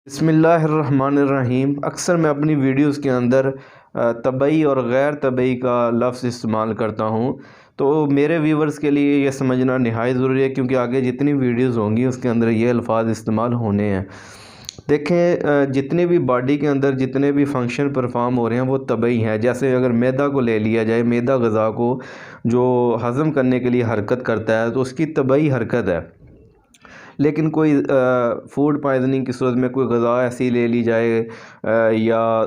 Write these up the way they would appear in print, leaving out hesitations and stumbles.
بسم اللہ الرحمن الرحیم۔ اکثر میں اپنی ویڈیوز کے اندر طبعی اور غیر طبعی کا لفظ استعمال کرتا ہوں، تو میرے ویورز کے لیے یہ سمجھنا نہایت ضروری ہے، کیونکہ آگے جتنی ویڈیوز ہوں گی اس کے اندر یہ الفاظ استعمال ہونے ہیں۔ دیکھیں، جتنے بھی باڈی کے اندر جتنے بھی فنکشن پرفارم ہو رہے ہیں وہ طبعی ہیں۔ جیسے اگر معدہ کو لے لیا جائے، معدہ غذا کو جو ہضم کرنے کے لیے حرکت کرتا ہے تو اس کی طبعی حرکت ہے۔ لیکن کوئی فوڈ پوائزننگ کی صورت میں کوئی غذا ایسی لے لی جائے یا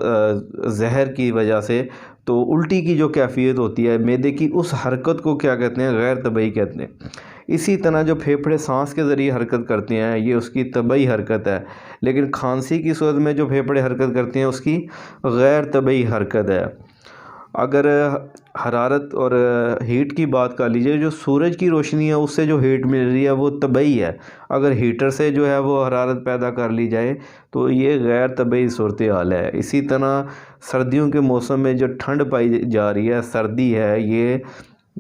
زہر کی وجہ سے، تو الٹی کی جو کیفیت ہوتی ہے معدے کی، اس حرکت کو کیا کہتے ہیں؟ غیر طبعی کہتے ہیں۔ اسی طرح جو پھیپھڑے سانس کے ذریعے حرکت کرتے ہیں یہ اس کی طبعی حرکت ہے، لیکن کھانسی کی صورت میں جو پھیپھڑے حرکت کرتے ہیں اس کی غیر طبعی حرکت ہے۔ اگر حرارت اور ہیٹ کی بات کر لیجیے، جو سورج کی روشنی ہے اس سے جو ہیٹ مل رہی ہے وہ طبعی ہے۔ اگر ہیٹر سے جو ہے وہ حرارت پیدا کر لی جائے تو یہ غیر طبعی صورتحال ہے۔ اسی طرح سردیوں کے موسم میں جو ٹھنڈ پائی جا رہی ہے، سردی ہے، یہ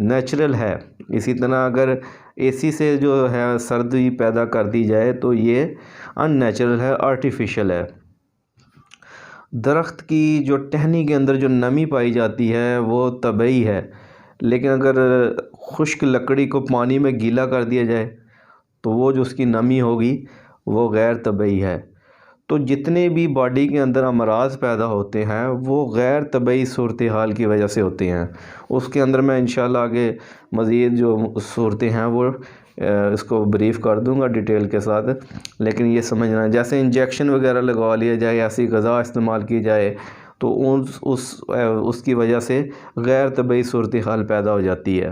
نیچرل ہے۔ اسی طرح اگر اے سی سے جو ہے سردی پیدا کر دی جائے تو یہ ان نیچرل ہے، آرٹیفیشل ہے۔ درخت کی جو ٹہنی کے اندر جو نمی پائی جاتی ہے وہ طبعی ہے، لیکن اگر خشک لکڑی کو پانی میں گیلا کر دیا جائے تو وہ جو اس کی نمی ہوگی وہ غیر طبعی ہے۔ تو جتنے بھی باڈی کے اندر امراض پیدا ہوتے ہیں وہ غیر طبعی صورتحال کی وجہ سے ہوتے ہیں۔ اس کے اندر میں انشاءاللہ آگے مزید جو صورتیں ہیں وہ اس کو بریف کر دوں گا ڈیٹیل کے ساتھ، لیکن یہ سمجھنا جیسے انجیکشن وغیرہ لگوا لیا جائے، ایسی غذا استعمال کی جائے تو اس کی وجہ سے غیر طبعی صورتحال پیدا ہو جاتی ہے۔